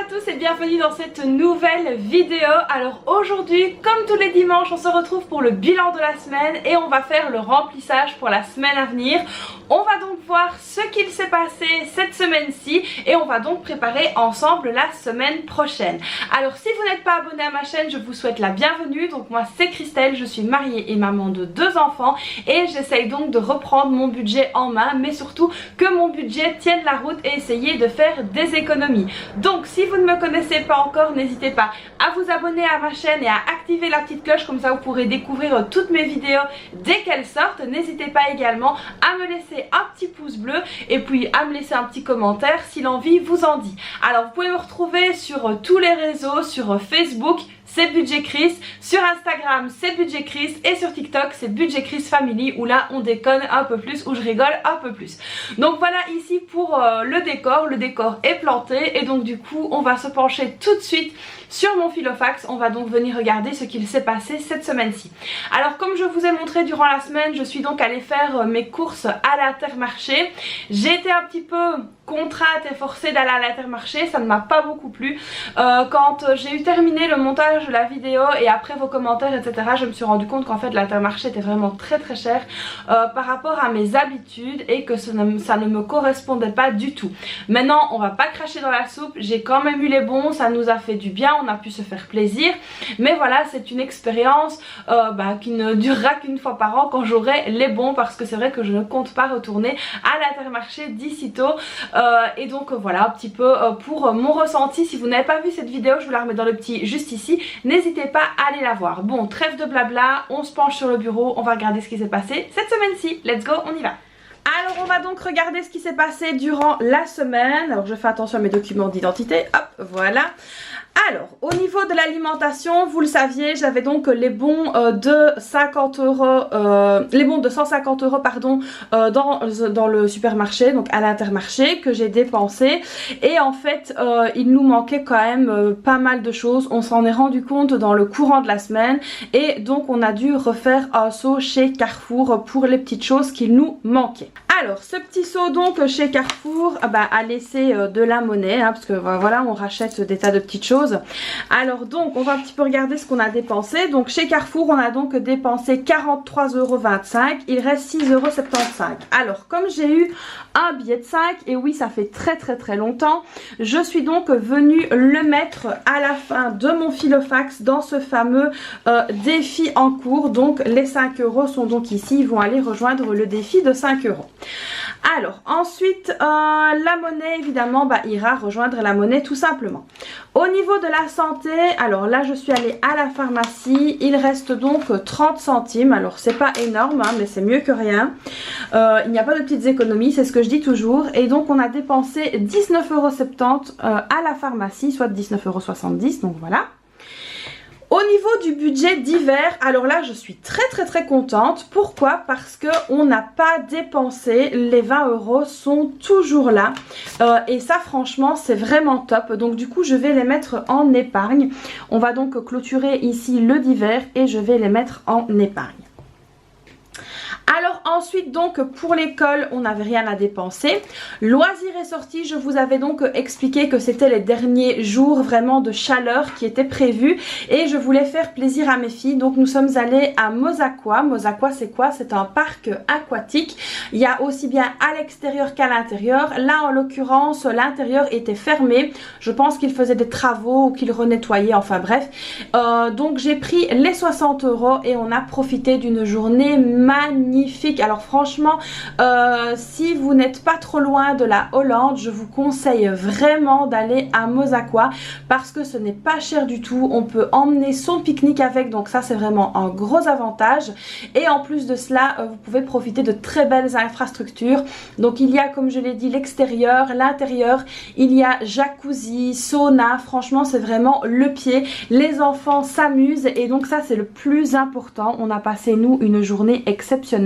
à tous et bienvenue dans cette nouvelle vidéo. Alors aujourd'hui, comme tous les dimanches, on se retrouve pour le bilan de la semaine et on va faire le remplissage pour la semaine à venir. On va donc voir ce qu'il s'est passé cette semaine-ci et on va donc préparer ensemble la semaine prochaine. Alors si vous n'êtes pas abonné à ma chaîne, je vous souhaite la bienvenue. Donc moi c'est Christelle, je suis mariée et maman de 2 enfants et j'essaye donc de reprendre mon budget en main, mais surtout que mon budget tienne la route et essayer de faire des économies. Donc si vous ne me connaissez pas encore, n'hésitez pas à vous abonner à ma chaîne et à activer la petite cloche, comme ça vous pourrez découvrir toutes mes vidéos dès qu'elles sortent. N'hésitez pas également à me laisser un petit pouce bleu et puis à me laisser un petit commentaire si l'envie vous en dit. Alors vous pouvez me retrouver sur tous les réseaux, sur Facebook c'est Budget Chris, sur Instagram c'est Budget Chris et sur TikTok c'est Budget Chris Family, où là on déconne un peu plus, où je rigole un peu plus. Donc voilà ici pour le décor est planté et donc du coup on va se pencher tout de suite sur mon Filofax. On va donc venir regarder ce qu'il s'est passé cette semaine-ci. Alors comme je vous ai montré durant la semaine, je suis donc allée faire mes courses à l'Intermarché. J'ai été un petit peu contrainte et forcée d'aller à l'Intermarché, ça ne m'a pas beaucoup plu. Quand j'ai eu terminé le montage de la vidéo et après vos commentaires etc, je me suis rendu compte qu'en fait l'Intermarché était vraiment très cher par rapport à mes habitudes et que ça ne me correspondait pas du tout. Maintenant on va pas cracher dans la soupe, j'ai quand même eu les bons, ça nous a fait du bien, on a pu se faire plaisir, mais voilà c'est une expérience qui ne durera qu'une fois par an quand j'aurai les bons, parce que c'est vrai que je ne compte pas retourner à l'Intermarché d'ici tôt. Et donc voilà un petit peu pour mon ressenti. Si vous n'avez pas vu cette vidéo, je vous la remets dans le petit juste ici, n'hésitez pas à aller la voir. Bon, trêve de blabla, on se penche sur le bureau, on va regarder ce qui s'est passé cette semaine-ci. Let's go, on y va. Alors on va donc regarder ce qui s'est passé durant la semaine. Alors je fais attention à mes documents d'identité, hop voilà. Alors au niveau de l'alimentation, vous le saviez, j'avais donc les bons de 50 €, les bons de 150 € pardon, dans le supermarché, donc à l'Intermarché, que j'ai dépensé. Et en fait il nous manquait quand même pas mal de choses. On s'en est rendu compte dans le courant de la semaine et donc on a dû refaire un saut chez Carrefour pour les petites choses qui nous manquaient. Alors ce petit saut donc chez Carrefour a laissé de la monnaie, hein, parce que voilà on rachète des tas de petites choses. Alors donc on va un petit peu regarder ce qu'on a dépensé. Donc chez Carrefour on a donc dépensé 43,25 €, il reste 6,75 €. Alors comme j'ai eu un billet de 5, et oui ça fait très longtemps, je suis donc venue le mettre à la fin de mon Filofax dans ce fameux défi en cours. Donc les 5 € sont donc ici, ils vont aller rejoindre le défi de 5 €. Alors ensuite la monnaie évidemment ira rejoindre la monnaie tout simplement. Au niveau de la santé, alors là je suis allée à la pharmacie, il reste donc 30 centimes. Alors c'est pas énorme hein, mais c'est mieux que rien. Il n'y a pas de petites économies, c'est ce que je dis toujours. Et donc on a dépensé 19,70 € à la pharmacie, soit 19,70 €, donc voilà. Au niveau du budget d'hiver, alors là je suis très contente. Pourquoi? Parce que on n'a pas dépensé, les 20 € sont toujours là et ça franchement c'est vraiment top. Donc du coup je vais les mettre en épargne. On va donc clôturer ici le d'hiver et je vais les mettre en épargne. Alors ensuite donc pour l'école on n'avait rien à dépenser. Loisirs et sorties, je vous avais donc expliqué que c'était les derniers jours vraiment de chaleur qui étaient prévus et je voulais faire plaisir à mes filles. Donc nous sommes allés à Mozaqua. Mozaqua c'est quoi? C'est un parc aquatique. Il y a aussi bien à l'extérieur qu'à l'intérieur. Là en l'occurrence l'intérieur était fermé. Je pense qu'ils faisaient des travaux ou qu'ils renettoyaient, enfin bref. Donc j'ai pris les 60 € et on a profité d'une journée magnifique. Alors franchement si vous n'êtes pas trop loin de la Hollande, je vous conseille vraiment d'aller à Mozaqua parce que ce n'est pas cher du tout. On peut emmener son pique-nique avec, donc ça c'est vraiment un gros avantage. Et en plus de cela vous pouvez profiter de très belles infrastructures. Donc il y a, comme je l'ai dit, l'extérieur, l'intérieur, il y a jacuzzi, sauna. Franchement c'est vraiment le pied. Les enfants s'amusent et donc ça c'est le plus important. On a passé nous une journée exceptionnelle.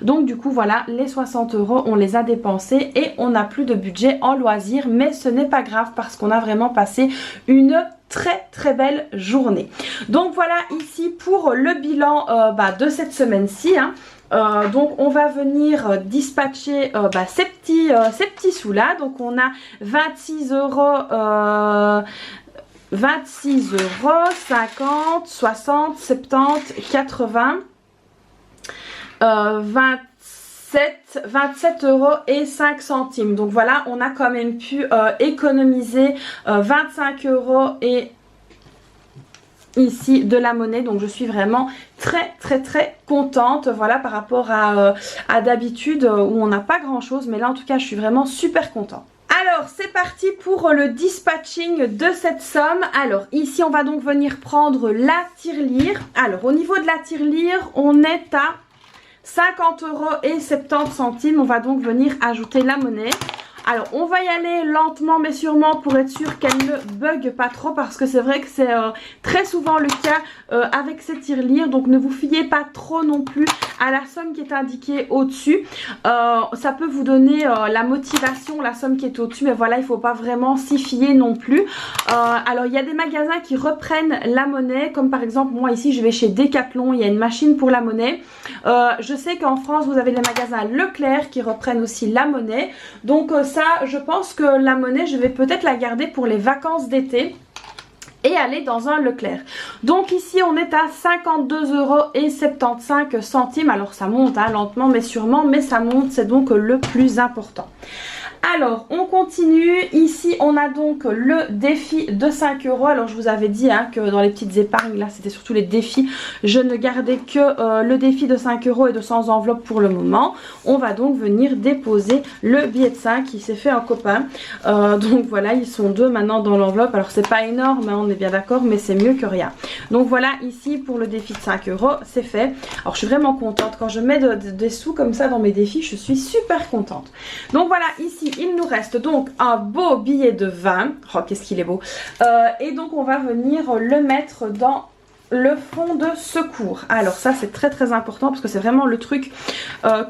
Donc du coup voilà, les 60 € on les a dépensés et on n'a plus de budget en loisirs, mais ce n'est pas grave parce qu'on a vraiment passé une très belle journée. Donc voilà ici pour le bilan de cette semaine-ci. Hein. Donc on va venir dispatcher ces petits sous là. Donc on a 26 euros. 26 euros, 50, 60, 70, 80, 27 euros et 5 centimes. Donc voilà, on a quand même pu économiser 25 euros et ici de la monnaie. Donc je suis vraiment très contente, voilà, par rapport à d'habitude où on n'a pas grand chose, mais là en tout cas je suis vraiment super contente. Alors c'est parti pour le dispatching de cette somme. Alors ici on va donc venir prendre la tirelire. Alors au niveau de la tirelire on est à 50 euros et 70 centimes. On va donc venir ajouter la monnaie. Alors on va y aller lentement mais sûrement pour être sûr qu'elle ne bug pas trop, parce que c'est vrai que c'est très souvent le cas avec ces tirelires. Donc ne vous fiez pas trop non plus à la somme qui est indiquée au-dessus. Ça peut vous donner la motivation, la somme qui est au-dessus, mais voilà, il ne faut pas vraiment s'y fier non plus. Alors il y a des magasins qui reprennent la monnaie, comme par exemple moi ici je vais chez Decathlon, il y a une machine pour la monnaie. Je sais qu'en France vous avez les magasins Leclerc qui reprennent aussi la monnaie. Donc ça, je pense que la monnaie, je vais peut-être la garder pour les vacances d'été et aller dans un Leclerc. Donc ici on est à 52 euros et 75 centimes. Alors ça monte hein, lentement mais sûrement, mais ça monte, c'est donc le plus important. Alors on continue, ici on a donc le défi de 5 euros. Alors je vous avais dit hein, que dans les petites épargnes là c'était surtout les défis, je ne gardais que le défi de 5 euros et de 100 enveloppes pour le moment. On va donc venir déposer le billet de 5 qui s'est fait un copain, donc voilà, ils sont deux maintenant dans l'enveloppe. Alors c'est pas énorme hein, on est bien d'accord, mais c'est mieux que rien. Donc voilà, ici pour le défi de 5 euros c'est fait. Alors je suis vraiment contente quand je mets des sous comme ça dans mes défis, je suis super contente. Donc voilà, ici il nous reste donc un beau billet de 20. Oh, qu'est-ce qu'il est beau. Et donc on va venir le mettre dans le fonds de secours. Alors ça c'est très important parce que c'est vraiment le truc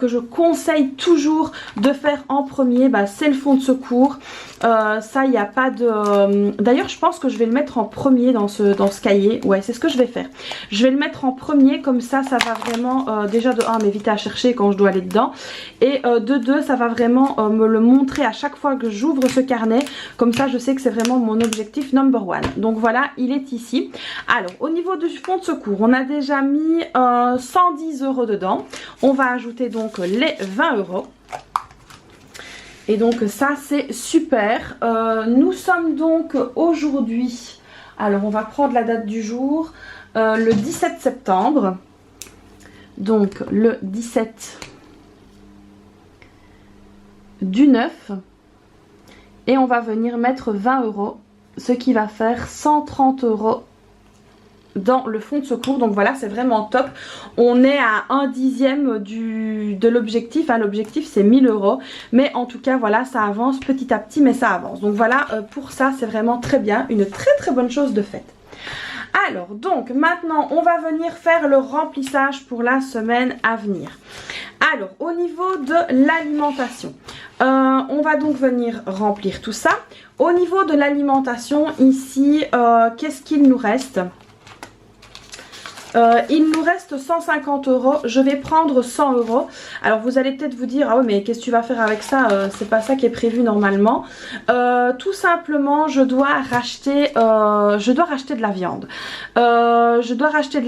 que je conseille toujours de faire en premier, c'est le fonds de secours. Ça il n'y a pas de... D'ailleurs je pense que je vais le mettre en premier dans ce cahier. Ouais, c'est ce que je vais faire. Je vais le mettre en premier, comme ça ça va vraiment déjà de 1 m'éviter à chercher quand je dois aller dedans, et de 2 ça va vraiment me le montrer à chaque fois que j'ouvre ce carnet. Comme ça je sais que c'est vraiment mon objectif number one. Donc voilà, il est ici. Alors au niveau du fonds de secours, on a déjà mis 110 euros dedans. On va ajouter donc les 20 euros. Et donc ça c'est super. Nous sommes donc aujourd'hui, alors on va prendre la date du jour, le 17 septembre. Donc le 17 du 9. Et on va venir mettre 20 euros, ce qui va faire 130 euros dans le fonds de secours. Donc voilà, c'est vraiment top. On est à 1/10 de l'objectif. L'objectif c'est 1000 euros, mais en tout cas voilà, ça avance petit à petit, mais ça avance. Donc voilà, pour ça c'est vraiment très bien, une très bonne chose de faite. Alors donc maintenant on va venir faire le remplissage pour la semaine à venir. Alors au niveau de l'alimentation, on va donc venir remplir tout ça. Au niveau de l'alimentation ici, qu'est-ce qu'il nous reste ? Il nous reste 150 euros. Je vais prendre 100 euros. Alors vous allez peut-être vous dire, ah ouais mais qu'est-ce que tu vas faire avec ça, c'est pas ça qui est prévu normalement. Tout simplement je dois racheter de la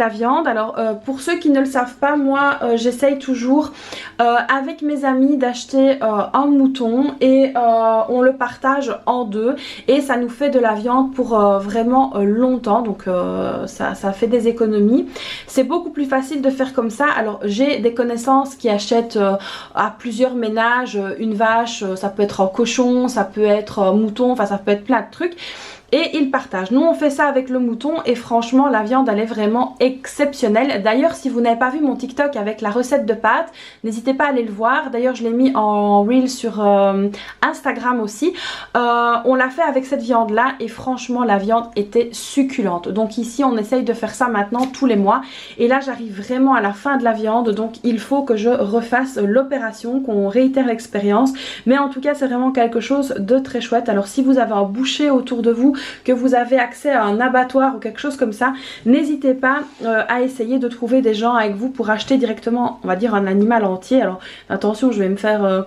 viande. Alors pour ceux qui ne le savent pas, moi j'essaye toujours avec mes amis d'acheter un mouton et on le partage en deux et ça nous fait de la viande pour vraiment longtemps. Donc ça fait des économies. C'est beaucoup plus facile de faire comme ça. Alors j'ai des connaissances qui achètent à plusieurs ménages une vache, ça peut être en cochon, ça peut être en mouton, enfin ça peut être plein de trucs. Et ils partagent. Nous on fait ça avec le mouton et franchement la viande elle est vraiment exceptionnelle. D'ailleurs si vous n'avez pas vu mon TikTok avec la recette de pâtes, n'hésitez pas à aller le voir. D'ailleurs je l'ai mis en reel sur Instagram aussi. On l'a fait avec cette viande là et franchement la viande était succulente. Donc ici on essaye de faire ça maintenant tous les mois. Et là j'arrive vraiment à la fin de la viande, donc il faut que je refasse l'opération, qu'on réitère l'expérience. Mais en tout cas c'est vraiment quelque chose de très chouette. Alors si vous avez un boucher autour de vous que vous avez accès à un abattoir ou quelque chose comme ça, n'hésitez pas à essayer de trouver des gens avec vous pour acheter directement, on va dire, un animal entier. Alors attention, je vais me faire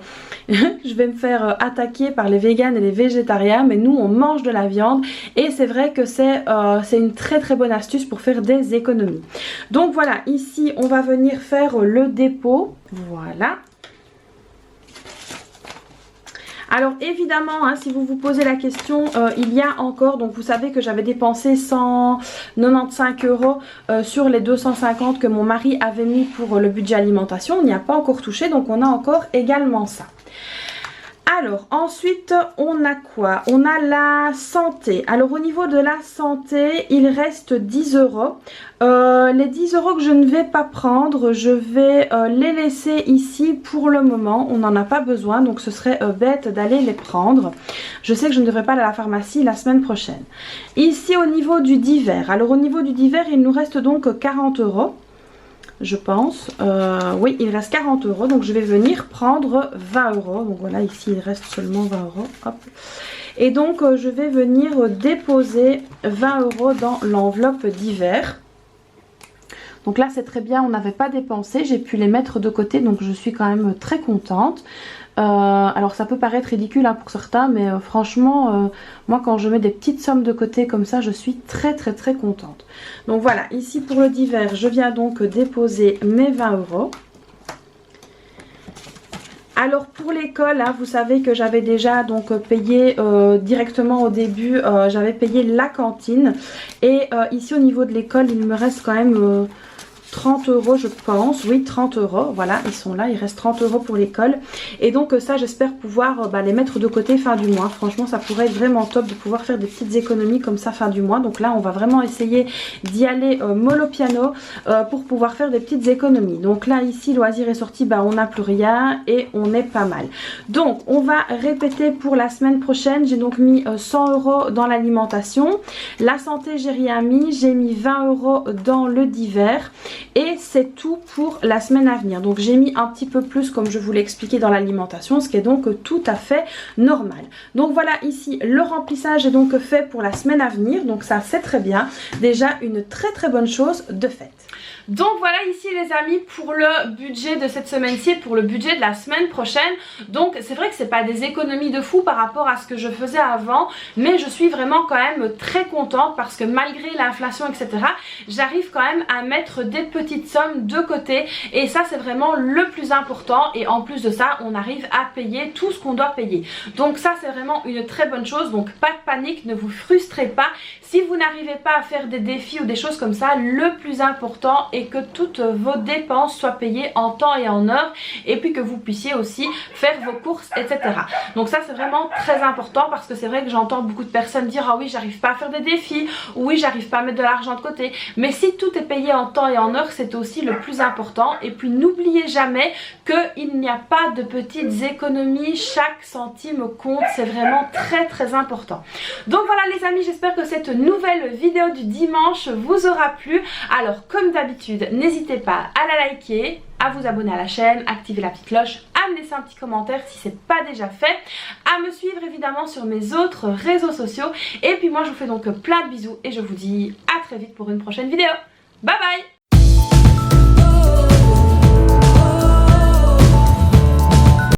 attaquer par les véganes et les végétariens, mais nous on mange de la viande et c'est vrai que c'est une très très bonne astuce pour faire des économies. Donc voilà, ici on va venir faire le dépôt, voilà. Alors évidemment, hein, si vous vous posez la question, il y a encore, donc vous savez que j'avais dépensé 195 € sur les 250 que mon mari avait mis pour le budget alimentation. On n'y a pas encore touché, donc on a encore également ça. Alors ensuite on a quoi? On a la santé. Alors au niveau de la santé, il reste 10 €. Les 10 € que je ne vais pas prendre, je vais les laisser ici pour le moment. On n'en a pas besoin, donc ce serait bête d'aller les prendre. Je sais que je ne devrais pas aller à la pharmacie la semaine prochaine. Ici au niveau du divers. Alors au niveau du divers, il nous reste donc 40 €. Je pense, oui, il reste 40 €, donc je vais venir prendre 20 €. Donc voilà, ici il reste seulement 20 €. Hop. Et donc je vais venir déposer 20 € dans l'enveloppe divers. Donc là c'est très bien, on n'avait pas dépensé, j'ai pu les mettre de côté, donc je suis quand même très contente. Alors ça peut paraître ridicule, hein, pour certains, mais franchement moi quand je mets des petites sommes de côté comme ça, je suis très contente. Donc voilà, ici pour le divers, je viens donc déposer mes 20 €. Alors pour l'école, hein, vous savez que j'avais déjà donc payé directement au début, j'avais payé la cantine. Et ici au niveau de l'école, il me reste quand même 30 € je pense, oui 30 €, voilà ils sont là, il reste 30 € pour l'école. Et donc ça j'espère pouvoir les mettre de côté fin du mois. Franchement ça pourrait être vraiment top de pouvoir faire des petites économies comme ça fin du mois. Donc là on va vraiment essayer d'y aller mollo piano pour pouvoir faire des petites économies. Donc là ici loisir est sorti, on n'a plus rien et on est pas mal. Donc on va répéter pour la semaine prochaine. J'ai donc mis 100 € dans l'alimentation. La santé j'ai rien mis, j'ai mis 20 € dans le divers. Et c'est tout pour la semaine à venir. Donc j'ai mis un petit peu plus comme je vous l'ai expliqué dans l'alimentation, ce qui est donc tout à fait normal. Donc voilà, ici le remplissage est donc fait pour la semaine à venir. Donc ça c'est très bien. Déjà une très bonne chose de faite. Donc voilà ici les amis pour le budget de cette semaine-ci et pour le budget de la semaine prochaine. Donc c'est vrai que c'est pas des économies de fou par rapport à ce que je faisais avant, mais je suis vraiment quand même très contente parce que malgré l'inflation etc, j'arrive quand même à mettre des petites sommes de côté et ça c'est vraiment le plus important. Et en plus de ça on arrive à payer tout ce qu'on doit payer. Donc ça c'est vraiment une très bonne chose. Donc pas de panique, ne vous frustrez pas. Si vous n'arrivez pas à faire des défis ou des choses comme ça, le plus important est que toutes vos dépenses soient payées en temps et en heure et puis que vous puissiez aussi faire vos courses etc. Donc ça c'est vraiment très important parce que c'est vrai que j'entends beaucoup de personnes dire ah oui j'arrive pas à faire des défis, oui j'arrive pas à mettre de l'argent de côté, mais si tout est payé en temps et en heure c'est aussi le plus important. Et puis n'oubliez jamais qu'il n'y a pas de petites économies, chaque centime compte, c'est vraiment très important. Donc voilà les amis, j'espère que cette nouvelle vidéo du dimanche vous aura plu. Alors comme d'habitude n'hésitez pas à la liker, à vous abonner à la chaîne, activer la petite cloche, à me laisser un petit commentaire si c'est pas déjà fait, à me suivre évidemment sur mes autres réseaux sociaux. Et puis moi je vous fais donc plein de bisous et je vous dis à très vite pour une prochaine vidéo. Bye bye.